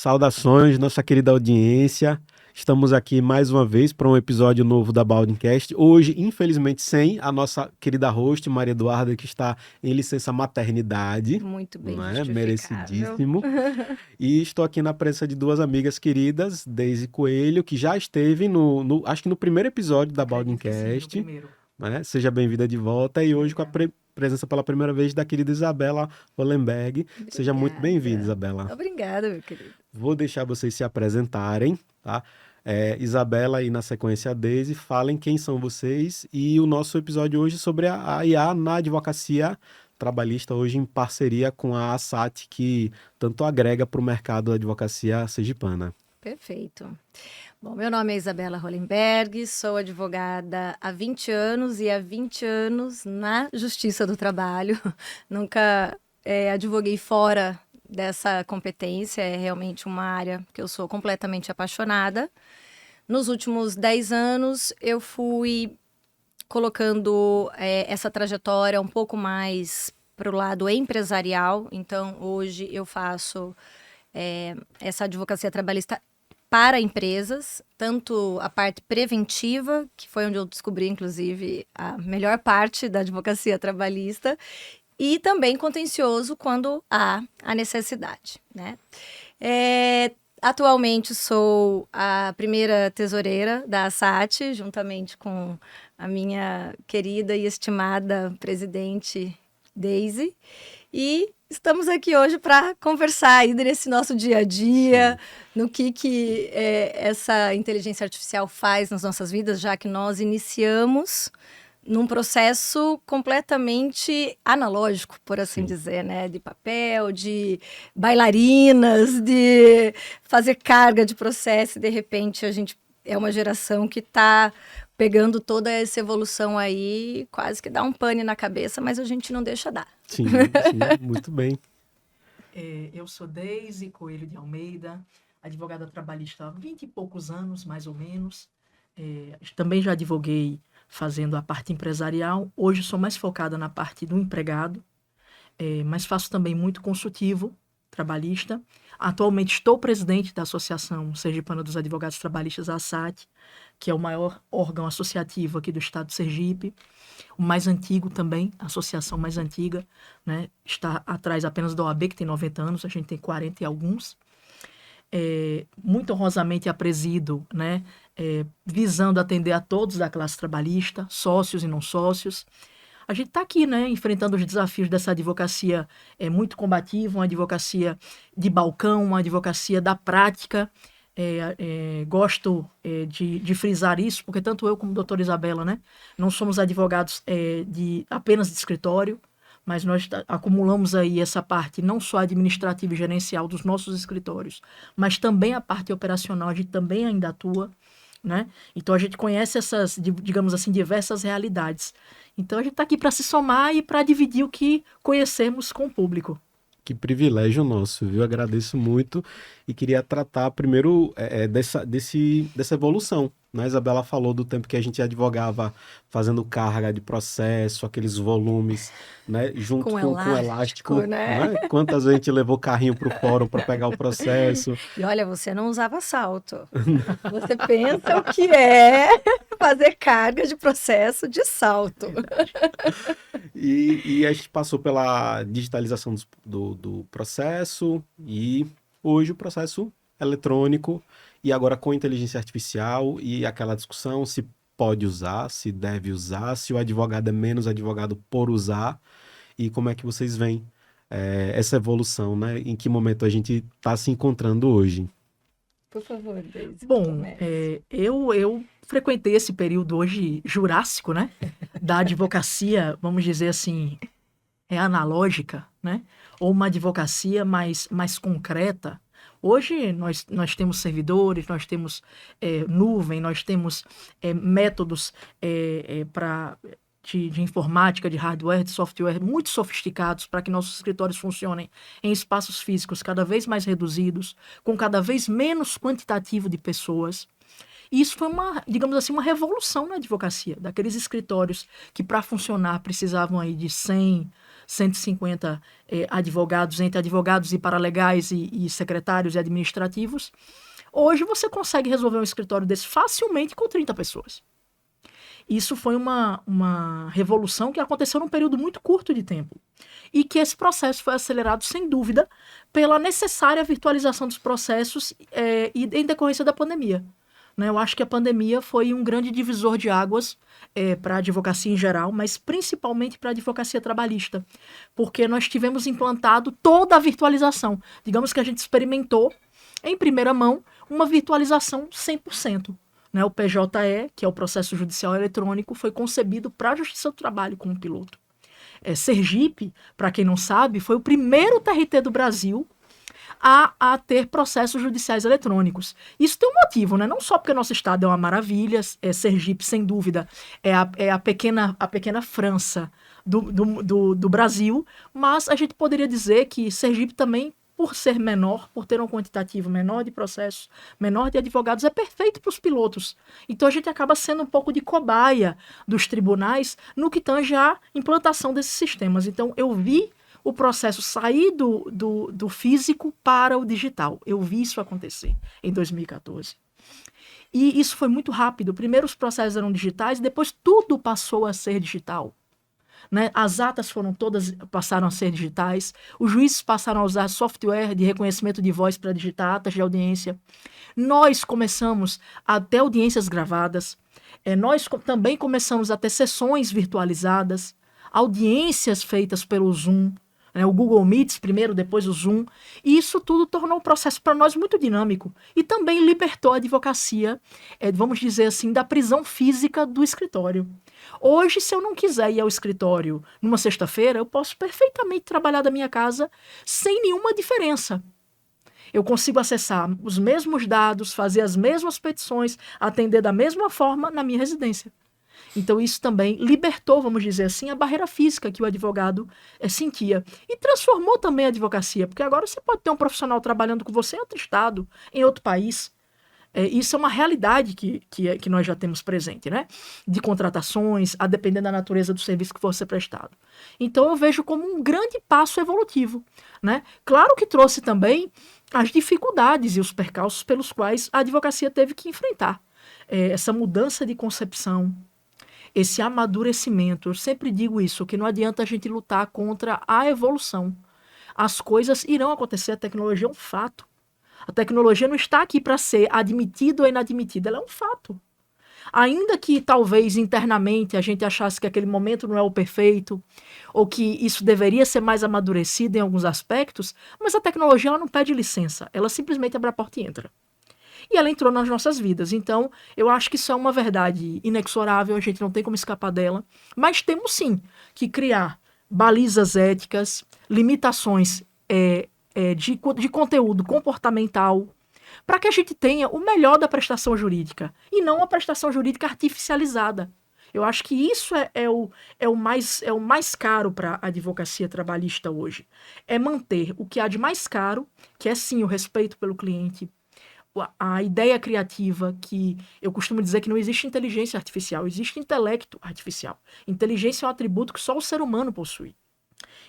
Saudações, nossa querida audiência. Estamos aqui mais uma vez para um episódio novo da Baldcast. Hoje, infelizmente, sem a nossa querida host, Maria Eduarda, que está em licença maternidade, Muito bem né? justificável. Merecidíssimo. E estou aqui na presença de duas amigas queridas, Deise Coelho, que já esteve acho que no primeiro episódio da Acredito que sim, no Baldcast, primeiro. né? Seja bem-vinda de volta. E hoje com a Obrigada. presença pela primeira vez da querida Isabela Hollenberg. Seja muito bem-vinda, Obrigada. Isabela. Obrigada, meu querido. Vou deixar vocês se apresentarem, tá? Isabela e na sequência a Deise, falem quem são vocês e o nosso episódio hoje sobre a IA na advocacia trabalhista, hoje em parceria com a ASAT, que tanto agrega para o mercado da advocacia sergipana. Perfeito. Bom, meu nome é Isabela Hollenberg, sou advogada há 20 anos e há 20 anos na Justiça do Trabalho. Nunca advoguei fora dessa competência, é realmente uma área que eu sou completamente apaixonada. Nos últimos 10 anos, eu fui colocando essa trajetória um pouco mais para o lado empresarial. Então, hoje eu faço essa advocacia trabalhista para empresas, tanto a parte preventiva, que foi onde eu descobri, inclusive, a melhor parte da advocacia trabalhista, e também contencioso quando há a necessidade, né? Atualmente sou a primeira tesoureira da ASAT, juntamente com a minha querida e estimada presidente Deise, e estamos aqui hoje para conversar aí nesse nosso dia a dia, no que essa inteligência artificial faz nas nossas vidas, já que nós iniciamos num processo completamente analógico, por assim dizer, né? De papel, de bailarinas, de fazer carga de processo, e de repente a gente é uma geração que está pegando toda essa evolução aí, quase que dá um pane na cabeça, mas a gente não deixa dar. Sim, muito bem. Eu sou Deise Coelho de Almeida, advogada trabalhista há 20 e poucos anos, mais ou menos. Também já advoguei fazendo a parte empresarial. Hoje sou mais focada na parte do empregado, mas faço também muito consultivo trabalhista. Atualmente estou presidente da Associação Sergipana dos Advogados Trabalhistas, a ASAT, que é o maior órgão associativo aqui do estado de Sergipe, o mais antigo também, a associação mais antiga, né? Está atrás apenas da OAB, que tem 90 anos, a gente tem 40 e alguns. Muito honrosamente a presido, né? Visando atender a todos da classe trabalhista, sócios e não sócios. A gente está aqui, né, enfrentando os desafios dessa advocacia muito combativa, uma advocacia de balcão, uma advocacia da prática. Gosto de frisar isso, porque tanto eu como a doutora Isabela, né, não somos advogados apenas de escritório, mas nós acumulamos aí essa parte não só administrativa e gerencial dos nossos escritórios, mas também a parte operacional, a gente também ainda atua, né? Então a gente conhece essas, digamos assim, diversas realidades. Então a gente está aqui para se somar e para dividir o que conhecemos com o público. Que privilégio nosso, viu? Agradeço muito e queria tratar primeiro dessa evolução. Né? A Isabela falou do tempo que a gente advogava fazendo carga de processo, aqueles volumes, né? Junto com elástico, né? né? Quantas vezes a gente levou carrinho para o fórum para pegar o processo. E olha, você não usava salto. Você pensa o que é fazer carga de processo de salto. E a gente passou pela digitalização do processo e hoje o processo eletrônico e agora com inteligência artificial e aquela discussão se pode usar, se deve usar, se o advogado é menos advogado por usar e como é que vocês veem essa evolução, né? Em que momento a gente está se encontrando hoje? Por favor, Deise. Bom, eu frequentei esse período hoje jurássico, né? Da advocacia, vamos dizer assim, analógica, né? Ou uma advocacia mais concreta. Hoje nós temos servidores, nós temos nuvem, nós temos métodos de informática, de hardware, de software muito sofisticados para que nossos escritórios funcionem em espaços físicos cada vez mais reduzidos, com cada vez menos quantitativo de pessoas. E isso foi uma, digamos assim, uma revolução na advocacia, daqueles escritórios que para funcionar precisavam aí de 100, 150 advogados, entre advogados e paralegais e secretários e administrativos. Hoje você consegue resolver um escritório desse facilmente com 30 pessoas. Isso foi uma revolução que aconteceu num período muito curto de tempo. E que esse processo foi acelerado, sem dúvida, pela necessária virtualização dos processos e em decorrência da pandemia. Né? Eu acho que a pandemia foi um grande divisor de águas para a advocacia em geral, mas principalmente para a advocacia trabalhista, porque nós tivemos implantado toda a virtualização. Digamos que a gente experimentou, em primeira mão, uma virtualização 100%. Né, o PJE, que é o processo judicial eletrônico, foi concebido para a Justiça do Trabalho como piloto. Sergipe, para quem não sabe, foi o primeiro TRT do Brasil a ter processos judiciais eletrônicos. Isso tem um motivo, né? Não só porque nosso estado é uma maravilha, Sergipe, sem dúvida, é a pequena França do Brasil, mas a gente poderia dizer que Sergipe também, por ser menor, por ter um quantitativo menor de processos, menor de advogados, é perfeito para os pilotos. Então a gente acaba sendo um pouco de cobaia dos tribunais no que tange a implantação desses sistemas. Então eu vi o processo sair do físico para o digital. Eu vi isso acontecer em 2014. E isso foi muito rápido. Primeiro os processos eram digitais, depois tudo passou a ser digital. Né? As atas passaram a ser digitais, os juízes passaram a usar software de reconhecimento de voz para digitar atas de audiência. Nós começamos a ter audiências gravadas, nós também começamos a ter sessões virtualizadas, audiências feitas pelo Zoom, né? O Google Meets primeiro, depois o Zoom, e isso tudo tornou o processo para nós muito dinâmico e também libertou a advocacia, vamos dizer assim, da prisão física do escritório. Hoje, se eu não quiser ir ao escritório numa sexta-feira, eu posso perfeitamente trabalhar da minha casa sem nenhuma diferença. Eu consigo acessar os mesmos dados, fazer as mesmas petições, atender da mesma forma na minha residência. Então, isso também libertou, vamos dizer assim, a barreira física que o advogado sentia. E transformou também a advocacia, porque agora você pode ter um profissional trabalhando com você em outro estado, em outro país. Isso é uma realidade que nós já temos presente, né? De contratações, a depender da natureza do serviço que for ser prestado. Então eu vejo como um grande passo evolutivo, né? Claro que trouxe também as dificuldades e os percalços pelos quais a advocacia teve que enfrentar. Essa mudança de concepção, esse amadurecimento. Eu sempre digo isso, que não adianta a gente lutar contra a evolução. As coisas irão acontecer, a tecnologia é um fato. A tecnologia não está aqui para ser admitida ou inadmitida, ela é um fato. Ainda que talvez internamente a gente achasse que aquele momento não é o perfeito, ou que isso deveria ser mais amadurecido em alguns aspectos, mas a tecnologia ela não pede licença, ela simplesmente abre a porta e entra. E ela entrou nas nossas vidas. Então, eu acho que isso é uma verdade inexorável, a gente não tem como escapar dela, mas temos sim que criar balizas éticas, limitações de conteúdo comportamental, para que a gente tenha o melhor da prestação jurídica, e não a prestação jurídica artificializada. Eu acho que isso é o mais caro para a advocacia trabalhista hoje. É manter o que há de mais caro, que é sim o respeito pelo cliente, a ideia criativa, que eu costumo dizer que não existe inteligência artificial, existe intelecto artificial. Inteligência é um atributo que só o ser humano possui.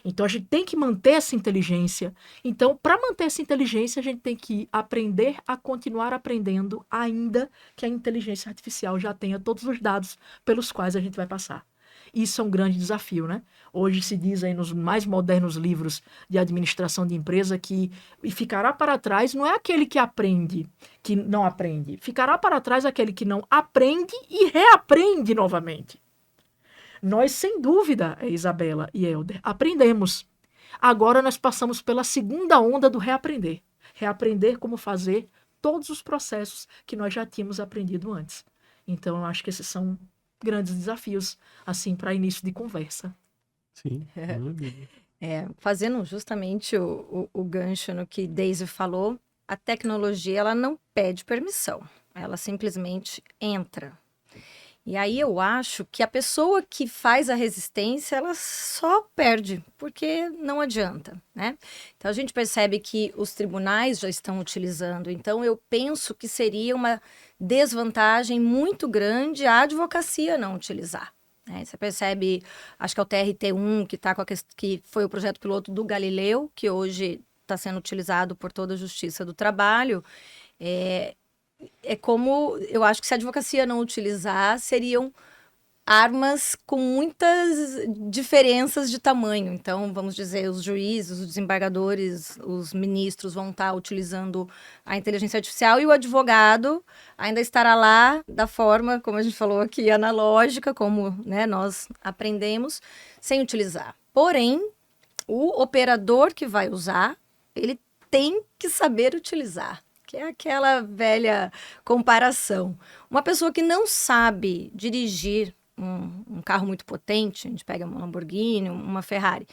Então a gente tem que manter essa inteligência. Então, para manter essa inteligência, a gente tem que aprender a continuar aprendendo, ainda que a inteligência artificial já tenha todos os dados pelos quais a gente vai passar. Isso é um grande desafio, né? Hoje se diz aí nos mais modernos livros de administração de empresa que ficará para trás não é aquele que aprende, que não aprende. Ficará para trás aquele que não aprende e reaprende novamente. Nós, sem dúvida, Isabela e Helder, aprendemos. Agora nós passamos pela segunda onda do reaprender. Reaprender como fazer todos os processos que nós já tínhamos aprendido antes. Então, eu acho que esses são grandes desafios, assim, para início de conversa. Sim, maravilha. Fazendo justamente o gancho no que Daisy falou, a tecnologia ela não pede permissão, ela simplesmente entra. E aí eu acho que a pessoa que faz a resistência, ela só perde, porque não adianta, né? Então a gente percebe que os tribunais já estão utilizando. Então eu penso que seria uma desvantagem muito grande a advocacia não utilizar. Né? Você percebe, acho que é o TRT1 que tá com que foi o projeto piloto do Galileu, que hoje está sendo utilizado por toda a Justiça do Trabalho. É como, eu acho que se a advocacia não utilizar, seriam armas com muitas diferenças de tamanho. Então, vamos dizer, os juízes, os desembargadores, os ministros vão estar utilizando a inteligência artificial e o advogado ainda estará lá da forma, como a gente falou aqui, analógica, como, né, nós aprendemos, sem utilizar. Porém, o operador que vai usar, ele tem que saber utilizar. Que é aquela velha comparação. Uma pessoa que não sabe dirigir um carro muito potente, a gente pega uma Lamborghini, uma Ferrari,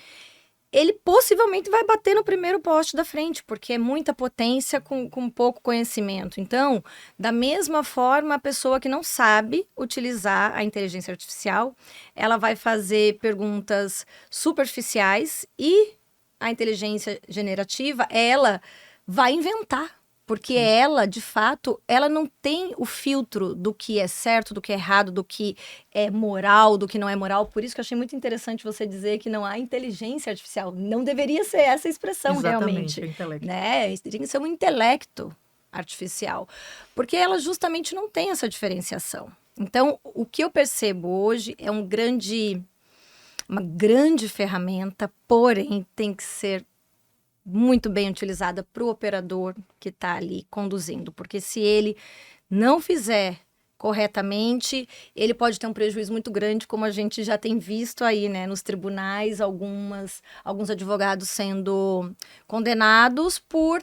ele possivelmente vai bater no primeiro poste da frente, porque é muita potência com pouco conhecimento. Então, da mesma forma, a pessoa que não sabe utilizar a inteligência artificial, ela vai fazer perguntas superficiais e a inteligência generativa, ela vai inventar. Porque ela, de fato, ela não tem o filtro do que é certo, do que é errado, do que é moral, do que não é moral. Por isso que eu achei muito interessante você dizer que não há inteligência artificial. Não deveria ser essa expressão, Exatamente, realmente. é intelecto. Né? Tem que ser um intelecto artificial. Porque ela justamente não tem essa diferenciação. Então, o que eu percebo hoje é uma grande ferramenta, porém tem que ser muito bem utilizada para o operador que está ali conduzindo, porque se ele não fizer corretamente, ele pode ter um prejuízo muito grande, como a gente já tem visto aí, né, nos tribunais, alguns advogados sendo condenados por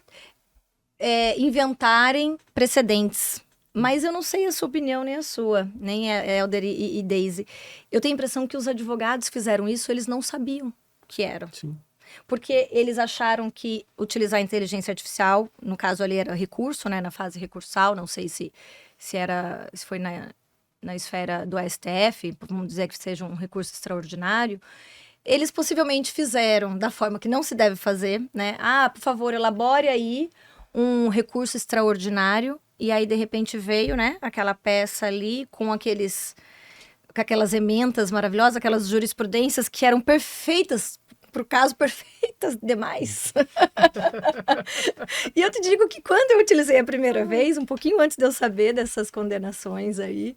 inventarem precedentes. Mas eu não sei a sua opinião, nem a sua, nem a Helder e Daisy. Eu tenho a impressão que os advogados fizeram isso, eles não sabiam que era. Sim. Porque eles acharam que utilizar a inteligência artificial, no caso ali era recurso, né, na fase recursal, não sei se foi na esfera do STF, vamos dizer que seja um recurso extraordinário, eles possivelmente fizeram da forma que não se deve fazer, né? Ah, por favor, elabore aí um recurso extraordinário, e aí de repente veio, né, aquela peça ali com aquelas ementas maravilhosas, aquelas jurisprudências que eram perfeitas pro caso, perfeitas demais. E eu te digo que quando eu utilizei a primeira vez, um pouquinho antes de eu saber dessas condenações aí,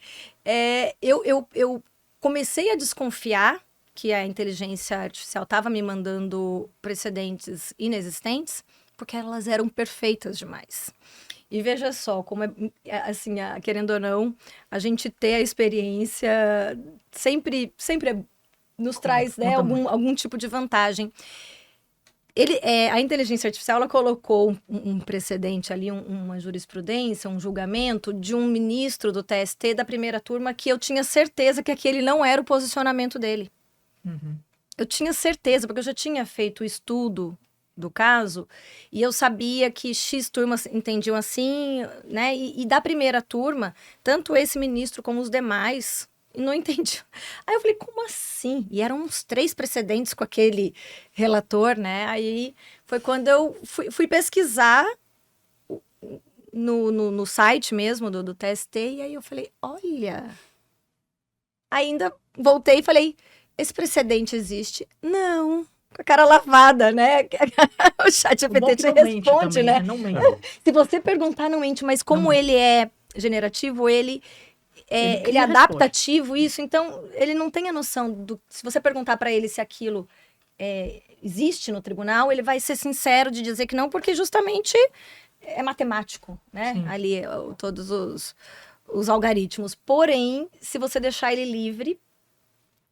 eu comecei a desconfiar que a inteligência artificial estava me mandando precedentes inexistentes, porque elas eram perfeitas demais. E veja só, como assim, querendo ou não, a gente ter a experiência sempre nos traz, né, algum tipo de vantagem. A inteligência artificial, ela colocou um precedente ali, uma jurisprudência, um julgamento de um ministro do TST da primeira turma que eu tinha certeza que aquele não era o posicionamento dele. Uhum. Eu tinha certeza, porque eu já tinha feito o estudo do caso e eu sabia que X turmas entendiam assim, né? E da primeira turma, tanto esse ministro como os demais não entendi. Aí eu falei, como assim? E eram uns 3 precedentes com aquele relator, né? Aí foi quando eu fui pesquisar no site mesmo do TST, e aí eu falei, olha... Ainda voltei e falei, esse precedente existe? Não. Com a cara lavada, né? O ChatGPT te responde, também, né? Não mente. Se você perguntar, não mente, mas como ele é generativo, ele é adaptativo, isso, então ele não tem a noção do... Se você perguntar para ele se aquilo existe no tribunal, ele vai ser sincero de dizer que não, porque justamente é matemático, né? Sim. Ali, todos os algoritmos. Porém, se você deixar ele livre,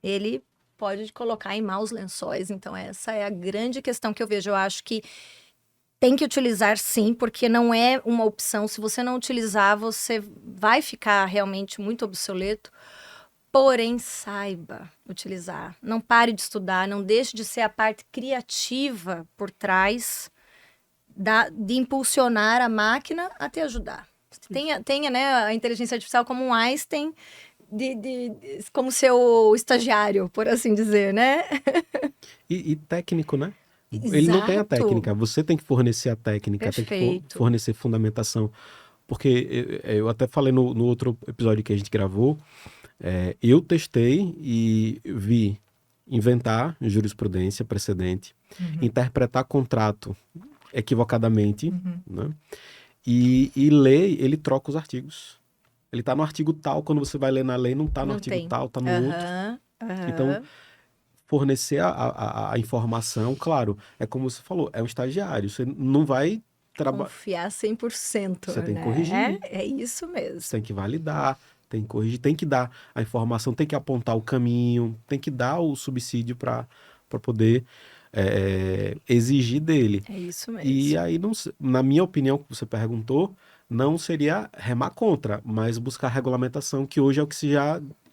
ele pode colocar em maus lençóis. Então, essa é a grande questão que eu vejo. Eu acho que tem que utilizar sim, porque não é uma opção. Se você não utilizar, você vai ficar realmente muito obsoleto. Porém, saiba utilizar. Não pare de estudar, não deixe de ser a parte criativa por trás de impulsionar a máquina a te ajudar. Tenha, né, a inteligência artificial como um Einstein como seu estagiário, por assim dizer, né? E técnico, né? Ele não tem a Exato. técnica, você tem que fornecer a técnica, tem que Perfeito. fornecer fundamentação. Porque eu até falei no outro episódio que a gente gravou, eu testei e vi inventar jurisprudência precedente, interpretar contrato equivocadamente, Uhum. né? E ler, ele troca os artigos. Ele tá no artigo tal, quando você vai ler na lei, não tá no Não artigo tem. tal, tá no outro. Aham, Então, aham. fornecer a informação, claro, é como você falou, é um estagiário. Você não vai trabalhar. Confiar 100%, Você tem que né? corrigir, É isso você mesmo. tem que validar, tem que corrigir, tem que dar a informação, tem que apontar o caminho, tem que dar o subsídio para poder exigir dele. É isso E mesmo. aí, não, na minha opinião, que você perguntou, não seria remar contra, mas buscar regulamentação, que hoje é o que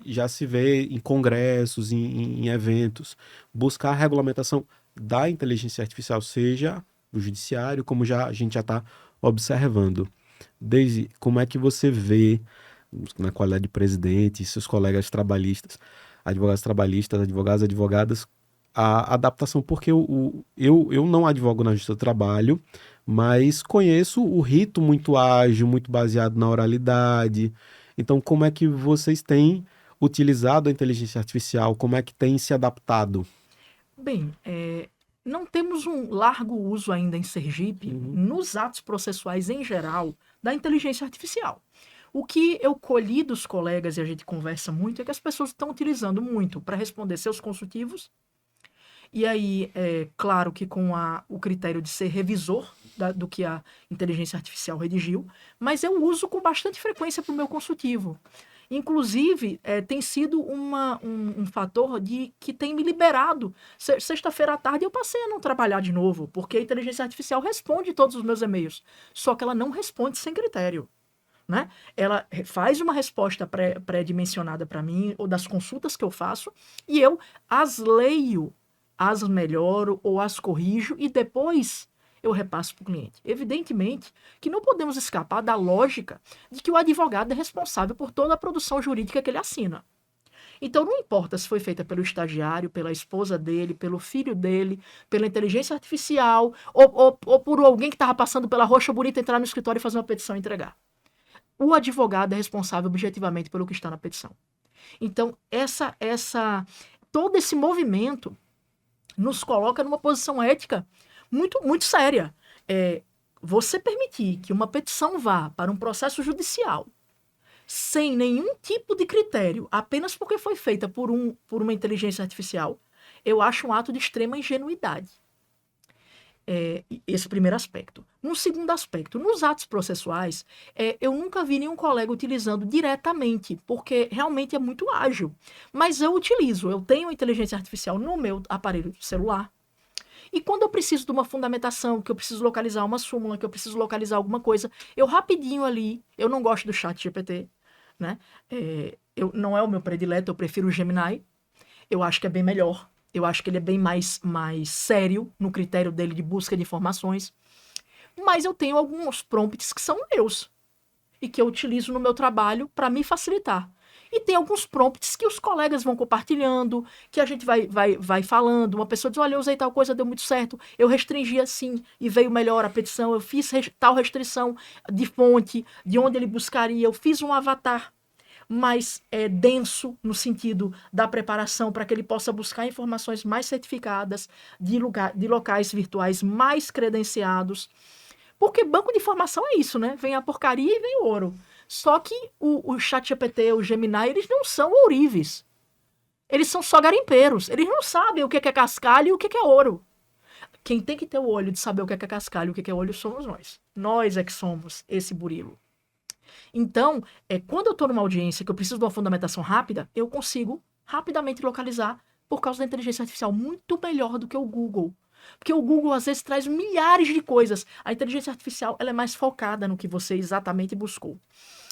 já se vê em congressos, em eventos. Buscar a regulamentação da inteligência artificial, seja do judiciário, como a gente já está observando. Desde como é que você vê, na qualidade de presidente, seus colegas trabalhistas, advogados trabalhistas, advogados, advogadas, a adaptação, porque eu não advogo na Justiça do Trabalho, mas conheço o rito muito ágil, muito baseado na oralidade. Então, como é que vocês têm utilizado a inteligência artificial? Como é que têm se adaptado? Bem, não temos um largo uso ainda em Sergipe, nos atos processuais em geral, da inteligência artificial. O que eu colhi dos colegas e a gente conversa muito é que as pessoas estão utilizando muito para responder seus consultivos. E aí, claro que com o critério de ser revisor do que a inteligência artificial redigiu, mas eu uso com bastante frequência para o meu consultivo. Inclusive, tem sido um fator que tem me liberado. Sexta-feira à tarde eu passei a não trabalhar de novo, porque a inteligência artificial responde todos os meus e-mails. Só que ela não responde sem critério. Né? Ela faz uma resposta pré-dimensionada para mim, ou das consultas que eu faço, e eu as leio, as melhoro ou as corrijo, e depois eu repasso para o cliente. Evidentemente que não podemos escapar da lógica de que o advogado é responsável por toda a produção jurídica que ele assina. Então não importa se foi feita pelo estagiário, pela esposa dele, pelo filho dele, pela inteligência artificial, ou por alguém que estava passando pela Roxa Bonita entrar no escritório e fazer uma petição e entregar. O advogado é responsável objetivamente pelo que está na petição. Então, todo esse movimento nos coloca numa posição ética muito, muito séria. Você permitir que uma petição vá para um processo judicial sem nenhum tipo de critério, apenas porque foi feita por uma inteligência artificial, eu acho um ato de extrema ingenuidade. Esse primeiro aspecto. No segundo aspecto, nos atos processuais, eu nunca vi nenhum colega utilizando diretamente, porque realmente é muito ágil. Mas eu utilizo, eu tenho inteligência artificial no meu aparelho celular. E quando eu preciso de uma fundamentação, que eu preciso localizar uma súmula, que eu preciso localizar alguma coisa, eu rapidinho ali, eu não gosto do chat GPT, né? Não é o meu predileto, eu prefiro o Gemini. Eu acho que é bem melhor. Eu acho que ele é bem mais sério no critério dele de busca de informações. Mas eu tenho alguns prompts que são meus e que eu utilizo no meu trabalho para me facilitar. E tem alguns prompts que os colegas vão compartilhando, que a gente vai falando. Uma pessoa diz, olha, eu usei tal coisa, deu muito certo. Eu restringi assim e veio melhor a petição. Eu fiz tal restrição de fonte, de onde ele buscaria. Eu fiz um avatar mais denso no sentido da preparação para que ele possa buscar informações mais certificadas de locais virtuais mais credenciados. Porque banco de informação é isso, né? Vem a porcaria e vem o ouro. Só que o ChatGPT, o Gemini, eles não são ourives. Eles são só garimpeiros. Eles não sabem o que é cascalho e o que é ouro. Quem tem que ter o olho de saber o que é cascalho e o que é ouro somos nós. Nós é que somos esse burilo. Então, quando eu estou numa audiência que eu preciso de uma fundamentação rápida, eu consigo rapidamente localizar por causa da inteligência artificial muito melhor do que o Google. Porque o Google, às vezes, traz milhares de coisas. A inteligência artificial ela é mais focada no que você exatamente buscou.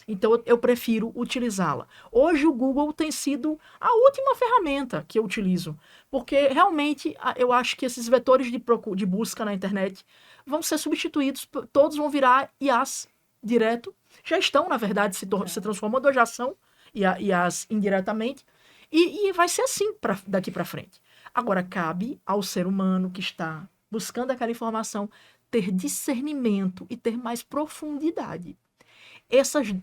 Então, eu prefiro utilizá-la. Hoje, o Google tem sido a última ferramenta que eu utilizo. Porque, realmente, eu acho que esses vetores de busca na internet vão ser substituídos. Todos vão virar IAs direto. Já estão, na verdade, se transformando, já são. e as indiretamente, e vai ser assim daqui para frente. Agora, cabe ao ser humano que está buscando aquela informação ter discernimento e ter mais profundidade.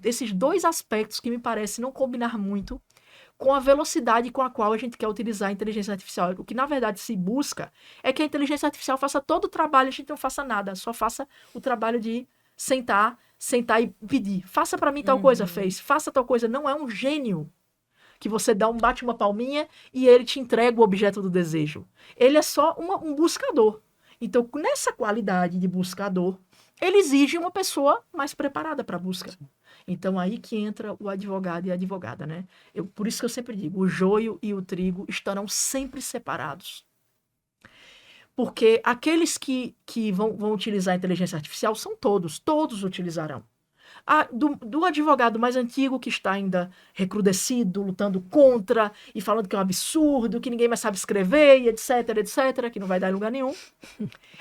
Esses dois aspectos que me parecem não combinar muito com a velocidade com a qual a gente quer utilizar a inteligência artificial. O que, na verdade, se busca é que a inteligência artificial faça todo o trabalho, a gente não faça nada, só faça o trabalho de sentar e pedir. Faça para mim tal coisa, fez. Faça tal coisa. Não é um gênio que você bate uma palminha e ele te entrega o objeto do desejo. Ele é só um buscador. Então, nessa qualidade de buscador, ele exige uma pessoa mais preparada para a busca. Então, aí que entra o advogado e a advogada, né? Por isso que eu sempre digo, o joio e o trigo estarão sempre separados. Porque aqueles que vão utilizar a inteligência artificial são todos utilizarão. Do advogado mais antigo que está ainda recrudescido, lutando contra e falando que é um absurdo, que ninguém mais sabe escrever, e etc, que não vai dar em lugar nenhum.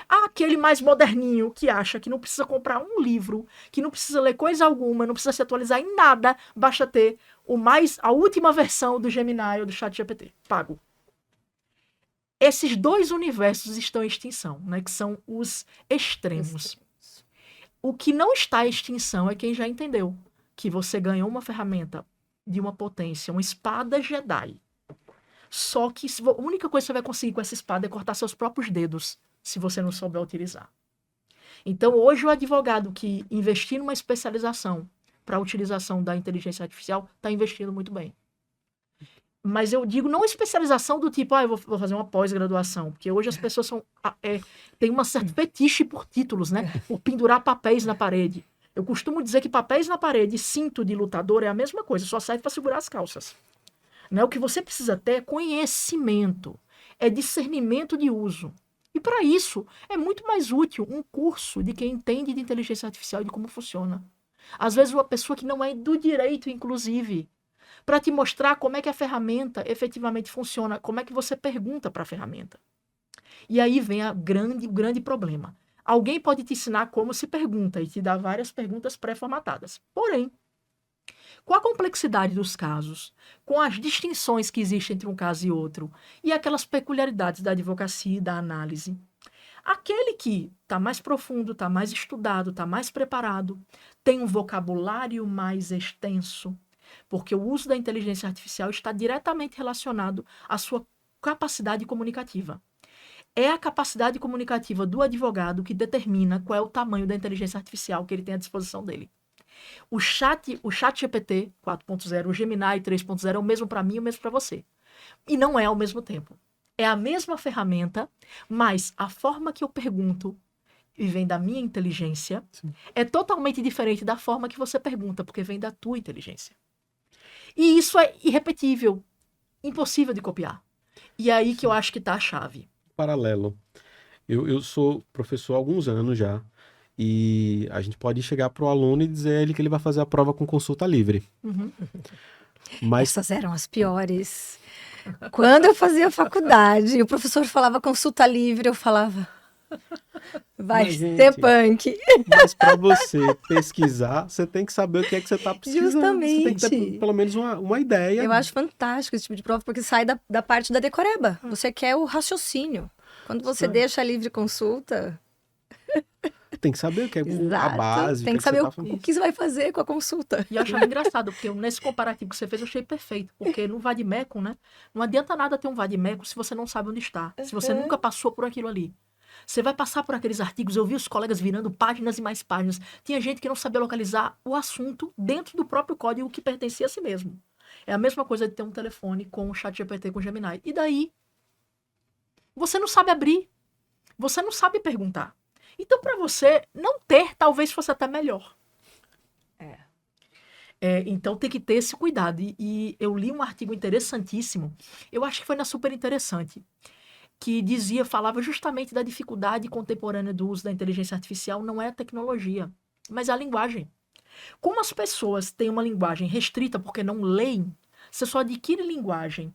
Há aquele mais moderninho que acha que não precisa comprar um livro, que não precisa ler coisa alguma, não precisa se atualizar em nada, basta ter a última versão do Gemini ou do ChatGPT, pago. Esses dois universos estão em extinção, né, que são os extremos. O que não está em extinção é quem já entendeu que você ganhou uma ferramenta de uma potência, uma espada Jedi. Só que a única coisa que você vai conseguir com essa espada é cortar seus próprios dedos, se você não souber utilizar. Então, hoje, o advogado que investir numa especialização para a utilização da inteligência artificial está investindo muito bem. Mas eu digo não especialização do tipo, eu vou fazer uma pós-graduação, porque hoje as pessoas têm uma certa fetiche por títulos, né? Por pendurar papéis na parede. Eu costumo dizer que papéis na parede e cinto de lutador é a mesma coisa, só serve para segurar as calças. Né? O que você precisa ter é conhecimento, é discernimento de uso. E para isso, é muito mais útil um curso de quem entende de inteligência artificial e de como funciona. Às vezes uma pessoa que não é do direito, inclusive, para te mostrar como é que a ferramenta efetivamente funciona, como é que você pergunta para a ferramenta. E aí vem o grande problema. Alguém pode te ensinar como se pergunta e te dar várias perguntas pré-formatadas. Porém, com a complexidade dos casos, com as distinções que existem entre um caso e outro, e aquelas peculiaridades da advocacia e da análise, aquele que está mais profundo, está mais estudado, está mais preparado, tem um vocabulário mais extenso, porque o uso da inteligência artificial está diretamente relacionado à sua capacidade comunicativa. É a capacidade comunicativa do advogado que determina qual é o tamanho da inteligência artificial que ele tem à disposição dele. O ChatGPT 4.0, o Gemini 3.0 é o mesmo para mim e o mesmo para você. E não é ao mesmo tempo. É a mesma ferramenta, mas a forma que eu pergunto e vem da minha inteligência, sim, é totalmente diferente da forma que você pergunta, porque vem da tua inteligência. E isso é irrepetível, impossível de copiar. E é aí que eu acho que está a chave. Paralelo. Eu sou professor há alguns anos já, e a gente pode chegar para o aluno e dizer a ele que ele vai fazer a prova com consulta livre. Uhum. Mas essas eram as piores. Quando eu fazia faculdade e o professor falava consulta livre, eu falava... Vai ser punk. Mas para você pesquisar, você tem que saber o que é que você está pesquisando. Justamente. Você tem que ter pelo menos uma ideia. Eu acho fantástico esse tipo de prova, porque sai da parte da decoreba. Você quer o raciocínio. Quando você deixa a livre consulta... Tem que saber o que é a base. Tem que saber o que você vai fazer com a consulta. E eu achava engraçado, porque nesse comparativo que você fez, eu achei perfeito. Porque no vademecum, né? Não adianta nada ter um vademecum se você não sabe onde está. Se você nunca passou por aquilo ali. Você vai passar por aqueles artigos, eu vi os colegas virando páginas e mais páginas. Tinha gente que não sabia localizar o assunto dentro do próprio código que pertencia a si mesmo. É a mesma coisa de ter um telefone com o ChatGPT, com o Gemini. E daí? Você não sabe abrir. Você não sabe perguntar. Então, para você não ter, talvez fosse até melhor. Então, tem que ter esse cuidado. E eu li um artigo interessantíssimo. Eu acho que foi na Super Interessante. Que falava justamente da dificuldade contemporânea do uso da inteligência artificial, não é a tecnologia, mas a linguagem. Como as pessoas têm uma linguagem restrita porque não leem, você só adquire linguagem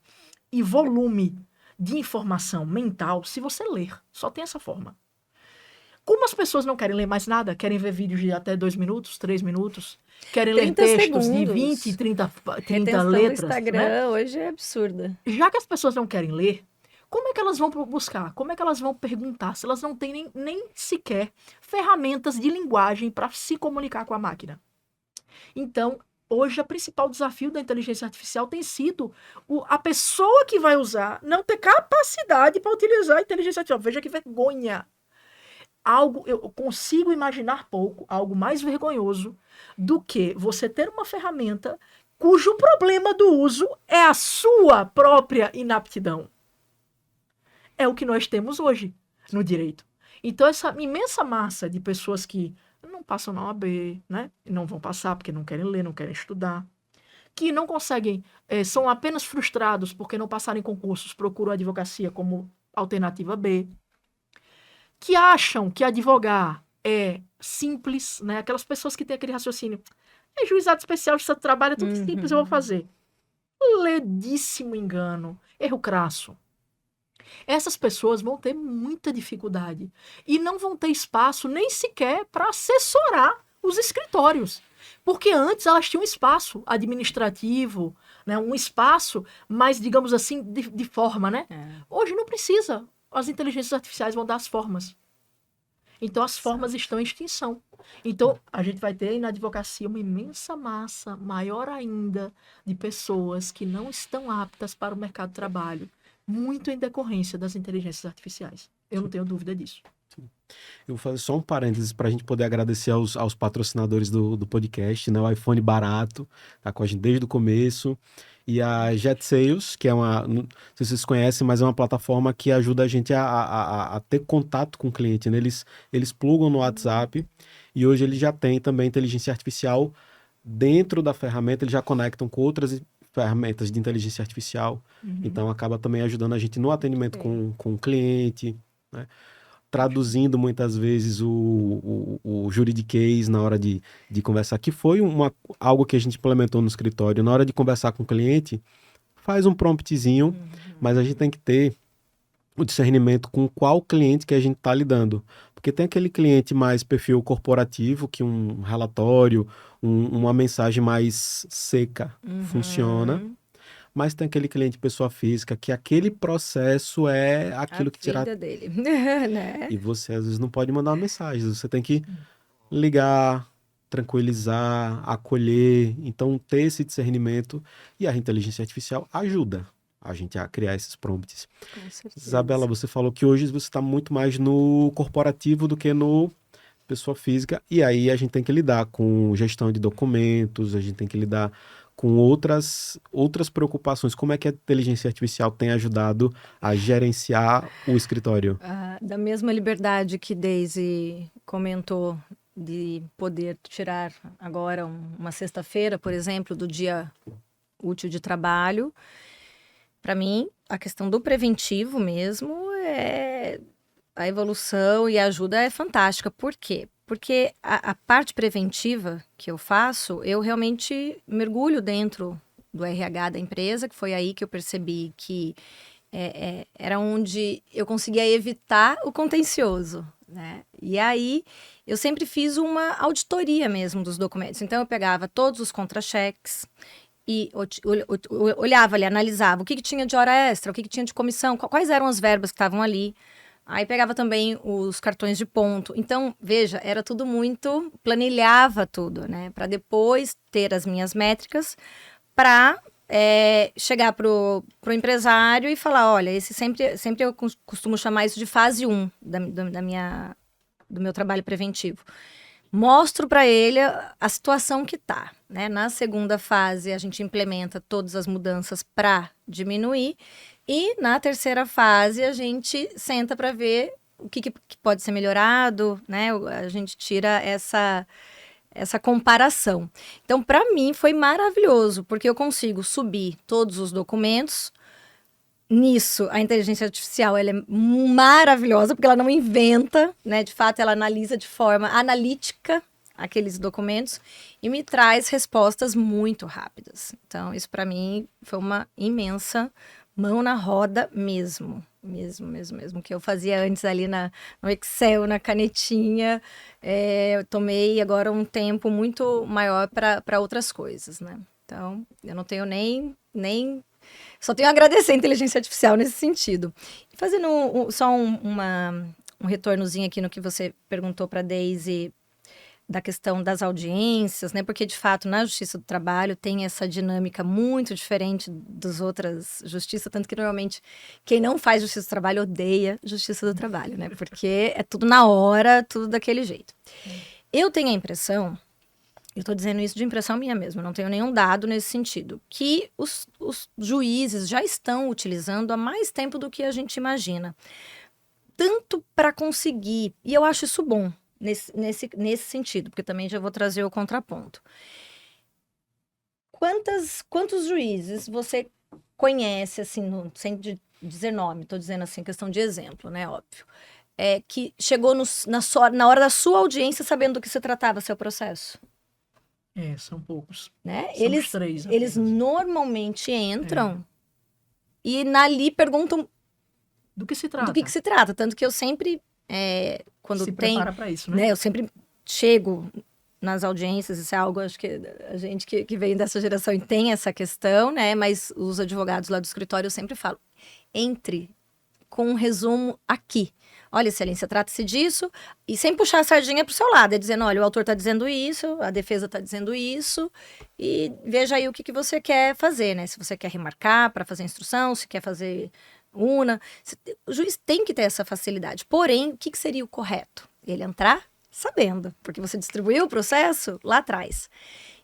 e volume de informação mental se você ler. Só tem essa forma. Como as pessoas não querem ler mais nada, querem ver vídeos de até 2 minutos, 3 minutos, querem ler 30 textos de segundos. 20, 30 Retenção letras, do Instagram né? hoje é absurda. Já que as pessoas não querem ler, como é que elas vão buscar? Como é que elas vão perguntar se elas não têm nem sequer ferramentas de linguagem para se comunicar com a máquina? Então, hoje, o principal desafio da inteligência artificial tem sido a pessoa que vai usar não ter capacidade para utilizar a inteligência artificial. Veja que vergonha! Eu consigo imaginar pouco, algo mais vergonhoso do que você ter uma ferramenta cujo problema do uso é a sua própria inaptidão. É o que nós temos hoje no direito. Então, essa imensa massa de pessoas que não passam na OAB, né? Não vão passar porque não querem ler, não querem estudar, que não conseguem, são apenas frustrados porque não passaram em concursos, procuram a advocacia como alternativa B, que acham que advogar é simples, né? Aquelas pessoas que têm aquele raciocínio, é juizado especial, isso trabalho é tudo simples, eu vou fazer. Ledíssimo engano, erro crasso. Essas pessoas vão ter muita dificuldade e não vão ter espaço nem sequer para assessorar os escritórios. Porque antes elas tinham um espaço administrativo, né, um espaço mais, digamos assim, de forma, né? Hoje não precisa. As inteligências artificiais vão dar as formas. Então as formas estão em extinção. Então a gente vai ter na advocacia uma imensa massa, maior ainda, de pessoas que não estão aptas para o mercado de trabalho. Muito em decorrência das inteligências artificiais. Eu não tenho dúvida disso. Eu vou fazer só um parênteses para a gente poder agradecer aos patrocinadores do podcast, né? O iPhone Barato, tá com a gente desde o começo. E a Jet Sales, que é não sei se vocês conhecem, mas é uma plataforma que ajuda a gente a ter contato com o cliente, né? Eles plugam no WhatsApp e hoje eles já têm também inteligência artificial dentro da ferramenta, eles já conectam com outras ferramentas de inteligência artificial. Então acaba também ajudando a gente no atendimento com o cliente, né? Traduzindo muitas vezes o juridiquês na hora de conversar, que foi algo que a gente implementou no escritório. Na hora de conversar com o cliente, faz um promptzinho, mas a gente tem que ter o discernimento com qual cliente que a gente está lidando. Porque tem aquele cliente mais perfil corporativo, que um relatório, uma mensagem mais seca funciona. Mas tem aquele cliente pessoa física, que aquele processo é aquilo que tira... A vida dele, né? E você, às vezes, não pode mandar uma mensagem. Você tem que ligar, tranquilizar, acolher. Então, ter esse discernimento. E a inteligência artificial ajuda a gente a criar esses prompts. Com certeza. Isabela, você falou que hoje você está muito mais no corporativo do que no pessoa física. E aí a gente tem que lidar com gestão de documentos, a gente tem que lidar com outras preocupações. Como é que a inteligência artificial tem ajudado a gerenciar o escritório? Da mesma liberdade que Daisy comentou de poder tirar agora uma sexta-feira, por exemplo, do dia útil de trabalho, para mim, a questão do preventivo mesmo é a evolução e a ajuda é fantástica. Por quê? Porque a parte preventiva que eu faço, eu realmente mergulho dentro do RH da empresa, que foi aí que eu percebi que era onde eu conseguia evitar o contencioso, né? E aí, eu sempre fiz uma auditoria mesmo dos documentos. Então, eu pegava todos os contra-cheques e olhava ali, analisava o que tinha de hora extra, o que tinha de comissão, quais eram as verbas que estavam ali. Aí pegava também os cartões de ponto. Então, veja, era tudo muito... planilhava tudo, né? Para depois ter as minhas métricas para chegar pro empresário e falar, olha, esse sempre eu costumo chamar isso de fase 1 do meu trabalho preventivo. Mostro para ele a situação que tá, né? Na segunda fase, a gente implementa todas as mudanças para diminuir. E na terceira fase, a gente senta para ver o que pode ser melhorado, né? A gente tira essa comparação. Então, para mim, foi maravilhoso, porque eu consigo subir todos os documentos. Nisso, a inteligência artificial ela é maravilhosa, porque ela não inventa, né? De fato, ela analisa de forma analítica aqueles documentos e me traz respostas muito rápidas. Então, isso para mim foi uma imensa mão na roda mesmo. Mesmo. O que eu fazia antes ali no Excel, na canetinha, eu tomei agora um tempo muito maior para outras coisas, né? Então, eu não tenho nem... Só tenho a agradecer a inteligência artificial nesse sentido. E fazendo só um retornozinho aqui no que você perguntou para a Daisy, da questão das audiências, né? Porque, de fato, na Justiça do Trabalho tem essa dinâmica muito diferente das outras justiças, tanto que, normalmente, quem não faz Justiça do Trabalho odeia Justiça do Trabalho, né? Porque é tudo na hora, tudo daquele jeito. Eu tenho a impressão, eu estou dizendo isso de impressão minha mesmo, não tenho nenhum dado nesse sentido, que os juízes já estão utilizando há mais tempo do que a gente imagina. Tanto para conseguir, e eu acho isso bom, nesse sentido, porque também já vou trazer o contraponto. Quantos juízes você conhece, assim, sem dizer nome, estou dizendo assim, questão de exemplo, né, óbvio, que chegou na hora da sua audiência sabendo do que se tratava seu processo? São poucos. Né? São Eles, os 3 eles apenas. normalmente entram e ali perguntam Do que se trata? do que se trata, tanto que eu sempre, quando Se tem... prepara para isso, né? Eu sempre chego nas audiências, isso é algo, acho que a gente que vem dessa geração e tem essa questão, né? Mas os advogados lá do escritório, eu sempre falo, entre com um resumo aqui. Olha, excelência, trata-se disso, e sem puxar a sardinha para o seu lado, dizendo, olha, o autor está dizendo isso, a defesa está dizendo isso, e veja aí o que você quer fazer, né? Se você quer remarcar para fazer instrução, se quer fazer una. O juiz tem que ter essa facilidade. Porém, o que seria o correto? Ele entrar sabendo, porque você distribuiu o processo lá atrás.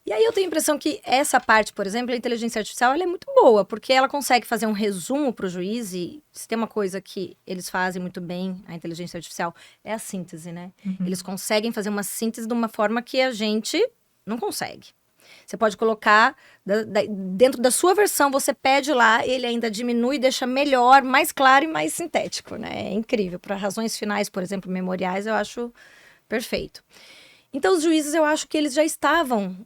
E aí eu tenho a impressão que essa parte, por exemplo, a inteligência artificial, ela é muito boa, porque ela consegue fazer um resumo para o juiz, e se tem uma coisa que eles fazem muito bem, a inteligência artificial, é a síntese, né? Eles conseguem fazer uma síntese de uma forma que a gente não consegue. Você pode colocar, dentro da sua versão, você pede lá, ele ainda diminui e deixa melhor, mais claro e mais sintético, né? É incrível. Para razões finais, por exemplo, memoriais, eu acho perfeito. Então, os juízes, eu acho que eles já estavam,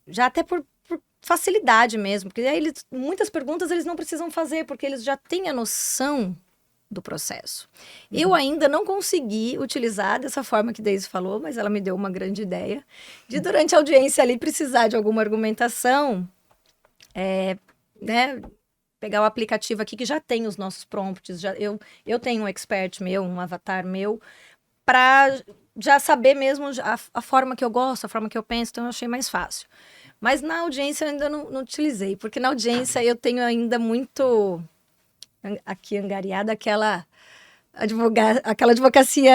já até por facilidade mesmo, porque aí muitas perguntas eles não precisam fazer, porque eles já têm a noção do processo. Eu ainda não consegui utilizar dessa forma que Daisy falou, mas ela me deu uma grande ideia, de durante a audiência ali precisar de alguma argumentação, né, pegar o aplicativo aqui que já tem os nossos prompts, eu tenho um expert meu, um avatar meu, para já saber mesmo a forma que eu gosto, a forma que eu penso, então eu achei mais fácil. Mas na audiência eu ainda não utilizei, porque na audiência eu tenho ainda muito aqui angariada aquela advocacia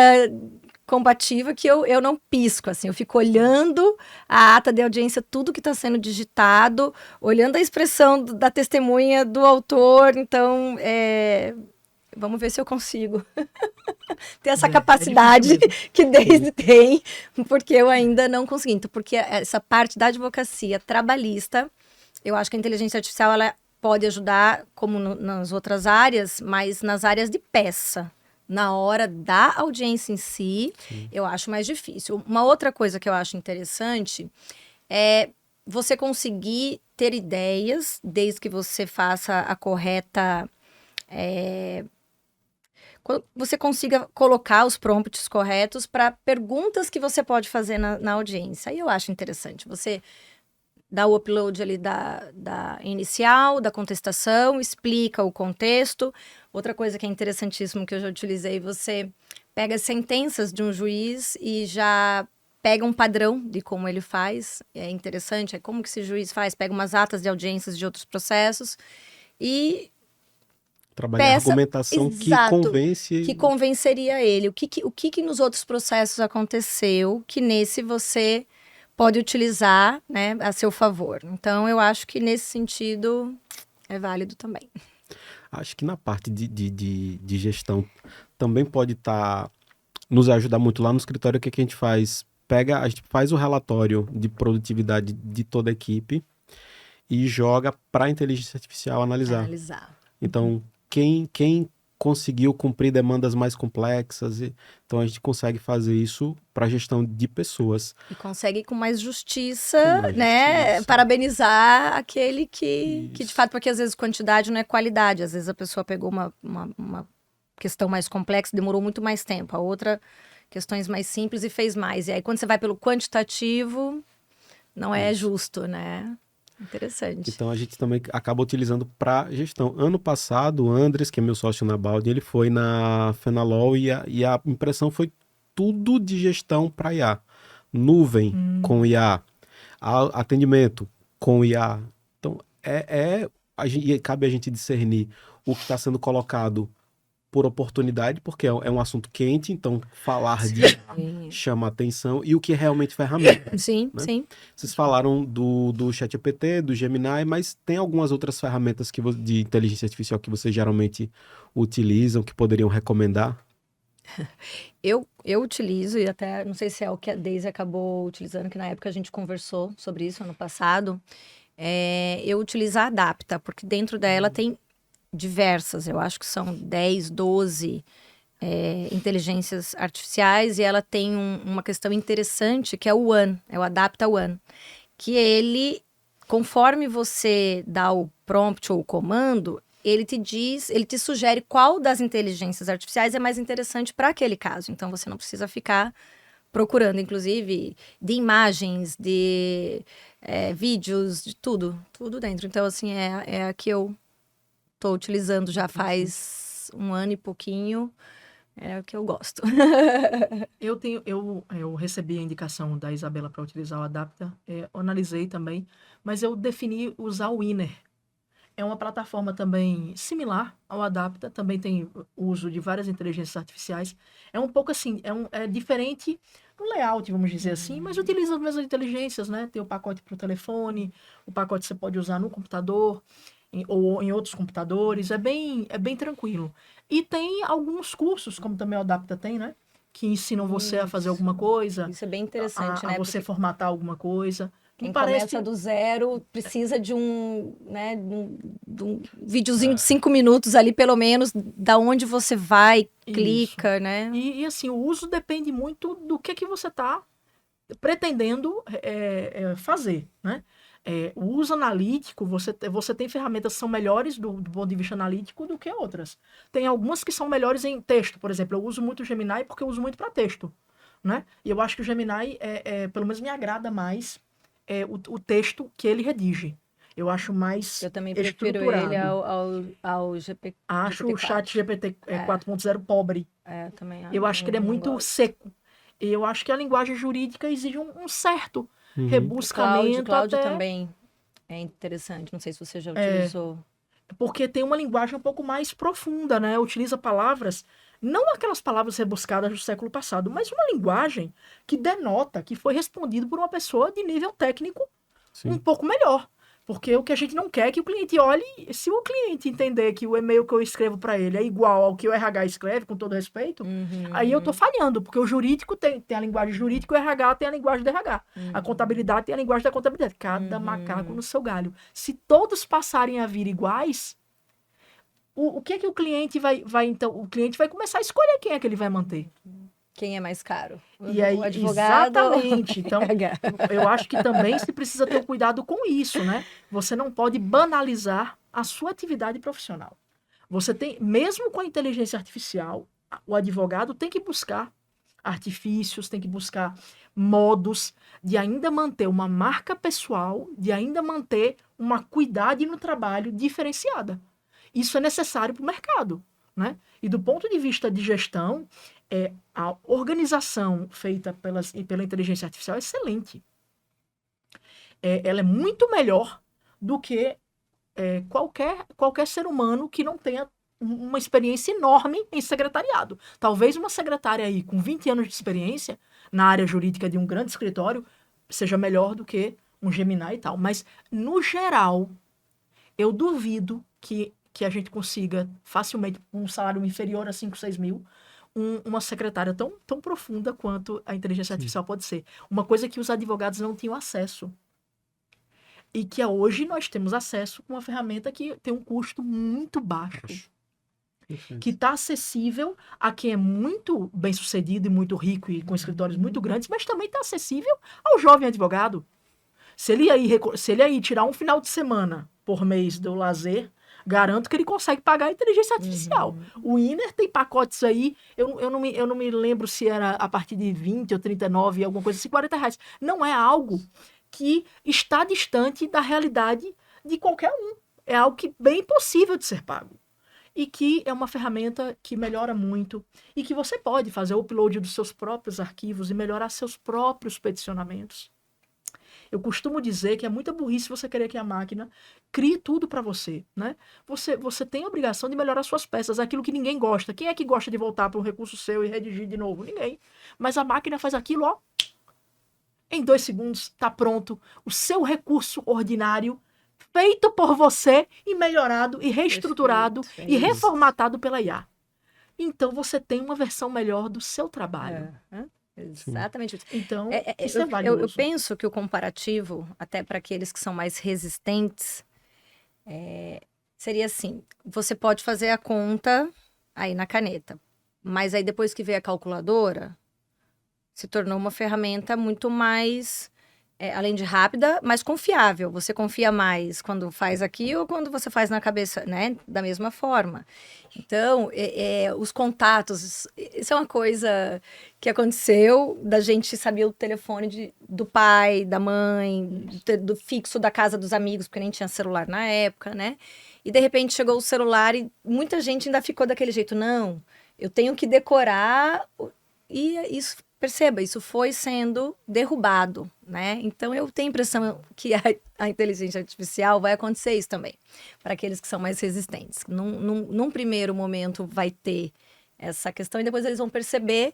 combativa que eu não pisco, assim, eu fico olhando a ata de audiência, tudo que está sendo digitado, olhando a expressão da testemunha, do autor, então vamos ver se eu consigo ter essa capacidade que Daisy tem, porque eu ainda não consegui. Então, porque essa parte da advocacia trabalhista, eu acho que a inteligência artificial ela pode ajudar, como nas outras áreas, mas nas áreas de peça. Na hora da audiência em si, eu acho mais difícil. Uma outra coisa que eu acho interessante é você conseguir ter ideias, desde que você faça a correta... você consiga colocar os prompts corretos para perguntas que você pode fazer na audiência. Aí eu acho interessante. Você dá o upload ali da inicial, da contestação, explica o contexto. Outra coisa que é interessantíssimo que eu já utilizei, você pega as sentenças de um juiz e já pega um padrão de como ele faz. É interessante, é como que esse juiz faz. Pega umas atas de audiências de outros processos e... trabalhar a argumentação que convence... que convenceria ele. O que nos outros processos aconteceu que nesse você pode utilizar, né, a seu favor. Então, eu acho que nesse sentido é válido também. Acho que na parte de gestão também pode nos ajudar muito lá no escritório. O que a gente faz? A gente faz o relatório de produtividade de toda a equipe e joga para a inteligência artificial analisar. Então, quem conseguiu cumprir demandas mais complexas, então a gente consegue fazer isso para gestão de pessoas. E consegue com mais justiça, né? Parabenizar aquele que de fato, porque às vezes quantidade não é qualidade, às vezes a pessoa pegou uma questão mais complexa demorou muito mais tempo. A outra, questões mais simples e fez mais. E aí, quando você vai pelo quantitativo, não é justo, né? Interessante. Então a gente também acaba utilizando para gestão. Ano passado, o Andres, que é meu sócio na Balde, ele foi na Fenalol e a impressão foi tudo de gestão para IA. Nuvem com IA, atendimento com IA. Então e cabe a gente discernir o que está sendo colocado por oportunidade, porque é um assunto quente, então falar de Sim, chama atenção, e o que é realmente ferramenta. sim. Né? Sim. Vocês falaram do ChatGPT, do Gemini, mas tem algumas outras ferramentas de inteligência artificial que vocês geralmente utilizam, que poderiam recomendar? Eu utilizo, e até não sei se é o que a Daisy acabou utilizando, que na época a gente conversou sobre isso ano passado. Eu utilizo a Adapta, porque dentro dela tem diversas, eu acho que são 10, 12 inteligências artificiais, e ela tem uma questão interessante que é o One, é o Adapta One, que ele, conforme você dá o prompt ou o comando, ele te sugere qual das inteligências artificiais é mais interessante para aquele caso. Então você não precisa ficar procurando, inclusive, de imagens, de vídeos, de tudo dentro. Então, assim, é a que eu tô utilizando já faz um ano e pouquinho. É o que eu gosto. Eu recebi a indicação da Isabela para utilizar o Adapta, eu analisei também, mas eu defini usar o Winner. É uma plataforma também similar ao Adapta, também tem uso de várias inteligências artificiais. É um pouco assim, é diferente no layout, vamos dizer assim, mas utiliza as mesmas inteligências, né? Tem o pacote para o telefone, o pacote você pode usar no computador, ou em outros computadores, é bem tranquilo. E tem alguns cursos, como também o Adapta tem, né? Que ensinam você a fazer alguma coisa, Isso é bem interessante, a né? você Porque formatar alguma coisa. quem Parece... começa do zero precisa de de um videozinho de 5 minutos ali, pelo menos, da onde você vai, clica, né? E assim, o uso depende muito do que você está pretendendo fazer, né? O uso analítico, você tem ferramentas que são melhores do ponto de vista analítico do que outras. Tem algumas que são melhores em texto, por exemplo, eu uso muito o Gemini porque eu uso muito para texto, né? E eu acho que o Gemini, pelo menos me agrada mais o texto que ele redige. Eu acho mais Eu também prefiro estruturado. ele ao GPT. Acho o chat GPT 4.0 pobre. Também Eu acho que ele é não muito gosto. seco. E eu acho que a linguagem jurídica exige um certo Uhum. rebuscamento Cláudio até... também é interessante. Não sei se você já utilizou. Porque tem uma linguagem um pouco mais profunda, né? Utiliza palavras, não aquelas palavras rebuscadas do século passado, mas uma linguagem que denota que foi respondido por uma pessoa de nível técnico Sim. um pouco melhor. Porque o que a gente não quer é que o cliente olhe, se o cliente entender que o e-mail que eu escrevo para ele é igual ao que o RH escreve, com todo respeito, aí eu tô falhando, porque o jurídico tem a linguagem jurídica, o RH tem a linguagem do RH. A contabilidade tem a linguagem da contabilidade. Cada macaco no seu galho. Se todos passarem a vir iguais, o que é que o cliente vai então? O cliente vai começar a escolher quem é que ele vai manter. Quem é mais caro? E aí, O advogado? exatamente. Então, eu acho que também se precisa ter um cuidado com isso, né? Você não pode banalizar a sua atividade profissional. Você tem, mesmo com a inteligência artificial, o advogado tem que buscar artifícios, tem que buscar modos de ainda manter uma marca pessoal, de ainda manter uma qualidade no trabalho diferenciada. Isso é necessário para o mercado, né? E do ponto de vista de gestão, a organização feita pela inteligência artificial é excelente. Ela é muito melhor do que qualquer ser humano que não tenha uma experiência enorme em secretariado. Talvez uma secretária aí com 20 anos de experiência na área jurídica de um grande escritório seja melhor do que um Gemini e tal. Mas, no geral, eu duvido que a gente consiga facilmente, um salário inferior a 5, 6 mil, uma secretária tão profunda quanto a inteligência artificial pode ser. Uma coisa que os advogados não tinham acesso. E que hoje nós temos acesso com uma ferramenta que tem um custo muito baixo. Que está acessível a quem é muito bem sucedido e muito rico e com escritórios muito grandes, mas também está acessível ao jovem advogado. Se ele aí tirar um final de semana por mês do lazer, garanto que ele consegue pagar a inteligência artificial. O Inner tem pacotes aí, eu não me lembro se era a partir de 20 ou 39, alguma coisa assim, R$40. Não é algo que está distante da realidade de qualquer um. É algo que bem possível de ser pago. E que é uma ferramenta que melhora muito e que você pode fazer o upload dos seus próprios arquivos e melhorar seus próprios peticionamentos. Eu costumo dizer que é muita burrice você querer que a máquina crie tudo para você, né? Você tem a obrigação de melhorar suas peças, aquilo que ninguém gosta. Quem é que gosta de voltar para um recurso seu e redigir de novo? Ninguém. Mas a máquina faz aquilo, ó, em 2 segundos, está pronto o seu recurso ordinário feito por você e melhorado e reestruturado Perfeito, e é isso. reformatado pela IA. Então você tem uma versão melhor do seu trabalho. Exatamente. Então, É, isso é eu valioso. penso que o comparativo, até para aqueles que são mais resistentes, seria assim: você pode fazer a conta aí na caneta, mas aí depois que veio a calculadora, se tornou uma ferramenta muito mais, além de rápida, mais confiável. Você confia mais quando faz aqui ou quando você faz na cabeça, né? Da mesma forma. Então, os contatos, isso é uma coisa que aconteceu, da gente saber o telefone do pai, da mãe, do fixo da casa dos amigos, porque nem tinha celular na época, né? E de repente chegou o celular e muita gente ainda ficou daquele jeito, não, eu tenho que decorar, e isso, perceba, isso foi sendo derrubado, né? Então eu tenho a impressão que a inteligência artificial vai acontecer isso também, para aqueles que são mais resistentes. Num primeiro momento vai ter essa questão e depois eles vão perceber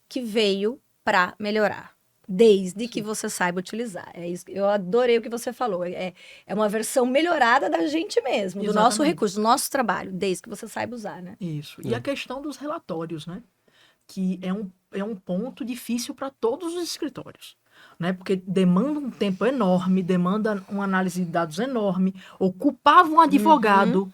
que veio para melhorar, desde que você saiba utilizar. É isso, eu adorei o que você falou. É uma versão melhorada da gente mesmo, do nosso Exatamente. recurso, do nosso trabalho, desde que você saiba usar, né? Isso. E a questão dos relatórios, né? Que é um ponto difícil para todos os escritórios, né? Porque demanda um tempo enorme, demanda uma análise de dados enorme, ocupava um advogado.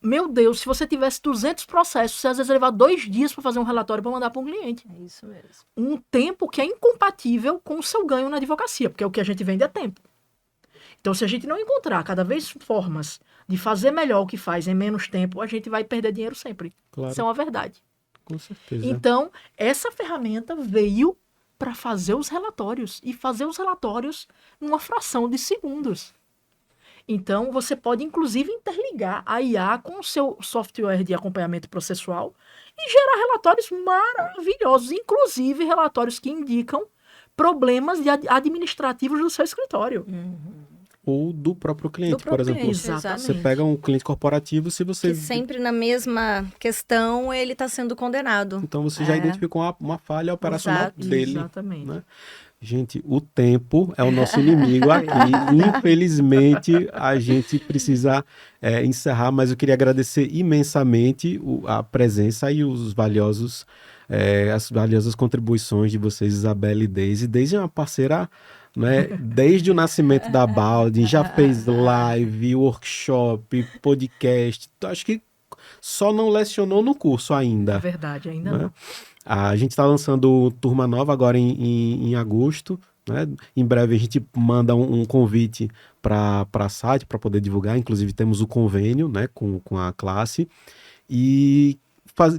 Meu Deus, se você tivesse 200 processos, você às vezes levar 2 dias para fazer um relatório para mandar para um cliente. É isso mesmo. Um tempo que é incompatível com o seu ganho na advocacia, porque o que a gente vende é tempo. Então, se a gente não encontrar cada vez formas de fazer melhor o que faz em menos tempo, a gente vai perder dinheiro sempre. Claro. Isso é uma verdade. Com certeza. Então, essa ferramenta veio para fazer os relatórios e fazer os relatórios numa fração de segundos. Então, você pode, inclusive, interligar a IA com o seu software de acompanhamento processual e gerar relatórios maravilhosos, inclusive relatórios que indicam problemas administrativos do seu escritório. Ou do próprio cliente, Do próprio por exemplo. cliente, Exatamente. Você pega um cliente corporativo, se você... Que sempre na mesma questão ele está sendo condenado. Então você já identificou uma falha operacional Exato. dele. Exatamente. Né? Gente, o tempo é o nosso inimigo aqui. Infelizmente, a gente precisa encerrar, mas eu queria agradecer imensamente a presença e as valiosas contribuições de vocês, Isabela e Deise. Deise é uma parceira, né, desde o nascimento da Baldin, já fez live, workshop, podcast. Acho que só não lecionou no curso ainda. É verdade, ainda né? não. A gente está lançando turma nova agora em agosto. Né? Em breve a gente manda um convite para a site para poder divulgar. Inclusive temos o convênio, né, com a classe. E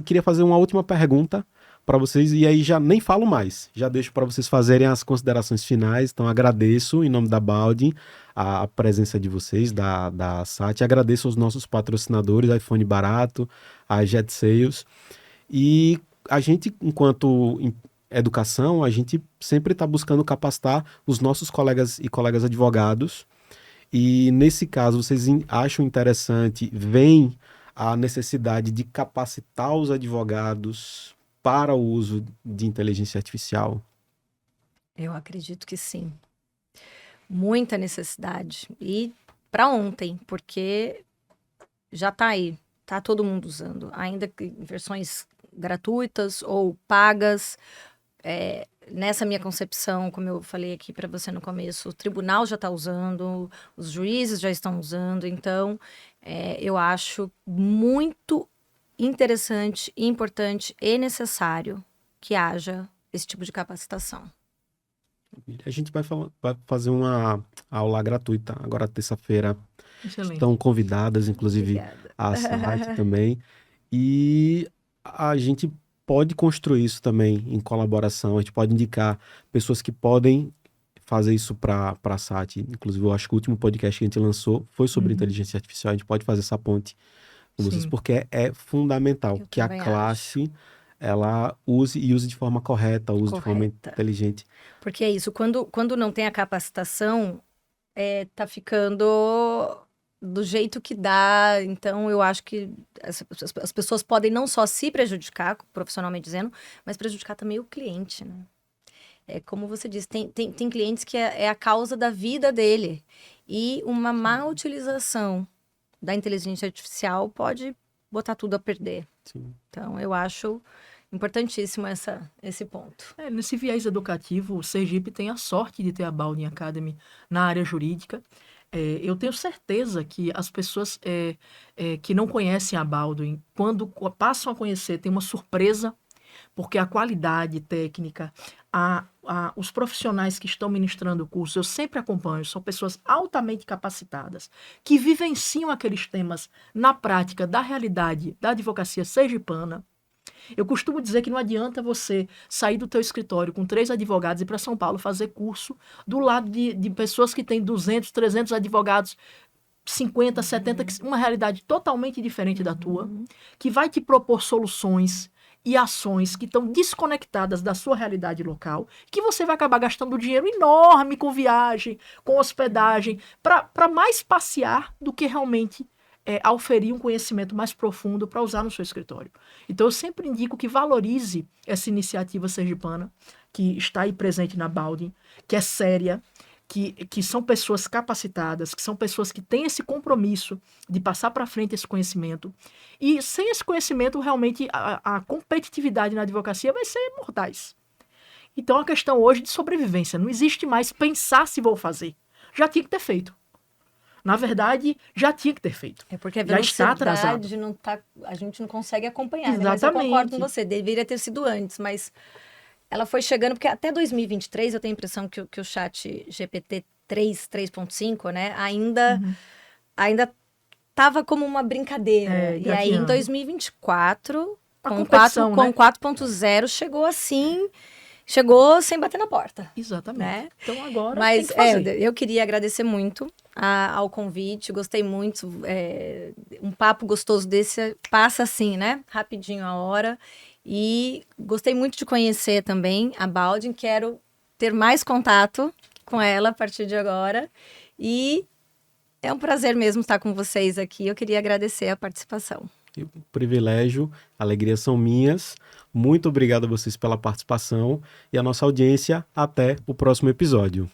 queria fazer uma última pergunta para vocês, e aí já nem falo mais. Já deixo para vocês fazerem as considerações finais. Então agradeço em nome da Baldin a presença de vocês, da SAT. Agradeço aos nossos patrocinadores, iPhone Barato, a Jet Sales. E a gente, enquanto educação, a gente sempre está buscando capacitar os nossos colegas e colegas advogados. E nesse caso, vocês acham interessante, vem a necessidade de capacitar os advogados para o uso de inteligência artificial? Eu acredito que sim. Muita necessidade. E para ontem, porque já está aí, está todo mundo usando, ainda que em versões gratuitas ou pagas. Nessa minha concepção, como eu falei aqui para você no começo, o tribunal já está usando, os juízes já estão usando, então eu acho muito interessante, importante e necessário que haja esse tipo de capacitação. A gente vai fazer uma aula gratuita agora terça-feira Excelente. estão convidadas, inclusive Obrigada. a site também. E a gente pode construir isso também em colaboração, a gente pode indicar pessoas que podem fazer isso para a SAT. Inclusive, eu acho que o último podcast que a gente lançou foi sobre inteligência artificial. A gente pode fazer essa ponte com vocês, Sim. porque é fundamental Eu que a também classe ela use de forma correta, use de forma Correta. inteligente. Porque é isso, quando não tem a capacitação, tá ficando do jeito que dá. Então, eu acho que as pessoas podem não só se prejudicar, profissionalmente dizendo, mas prejudicar também o cliente, né? É como você disse, tem clientes que é a causa da vida dele. E uma má utilização da inteligência artificial pode botar tudo a perder. Sim. Então, eu acho importantíssimo esse ponto. Nesse viés educativo, o Sergipe tem a sorte de ter a Baldwin Academy na área jurídica. Eu tenho certeza que as pessoas que não conhecem a Baldwin, quando passam a conhecer, tem uma surpresa, porque a qualidade técnica, os profissionais que estão ministrando o curso, eu sempre acompanho, são pessoas altamente capacitadas, que vivenciam aqueles temas na prática da realidade da advocacia sergipana. Eu costumo dizer que não adianta você sair do teu escritório com 3 advogados e ir para São Paulo fazer curso do lado de pessoas que têm 200, 300 advogados, 50, 70, uma realidade totalmente diferente da tua, que vai te propor soluções e ações que estão desconectadas da sua realidade local, que você vai acabar gastando dinheiro enorme com viagem, com hospedagem, para mais passear do que realmente auferir um conhecimento mais profundo para usar no seu escritório. Então, eu sempre indico que valorize essa iniciativa sergipana, que está aí presente na Baldwin, que é séria, que são pessoas capacitadas, que são pessoas que têm esse compromisso de passar para frente esse conhecimento. E sem esse conhecimento, realmente, a competitividade na advocacia vai ser mortais. Então, a questão hoje de sobrevivência. Não existe mais pensar se vou fazer. Já tinha que ter feito. Na verdade, já tinha que ter feito. É porque a Já está atrasado. velocidade não tá, a gente não consegue acompanhar, né? Mas eu Exatamente. concordo com você, deveria ter sido antes, mas ela foi chegando, porque até 2023 eu tenho a impressão que o chat GPT 3.5, né, ainda estava como uma brincadeira. E aí, em gatinhando. 2024, A com competição, né? 4.0, chegou assim, chegou sem bater na porta. Exatamente. Né? Então agora Mas tem que fazer. eu queria agradecer muito ao convite, gostei muito. Um papo gostoso desse passa assim, né? Rapidinho a hora. E gostei muito de conhecer também a Baldwin. Quero ter mais contato com ela a partir de agora. E é um prazer mesmo estar com vocês aqui. Eu queria agradecer a participação. O privilégio, a alegria são minhas. Muito obrigado a vocês pela participação e a nossa audiência. Até o próximo episódio.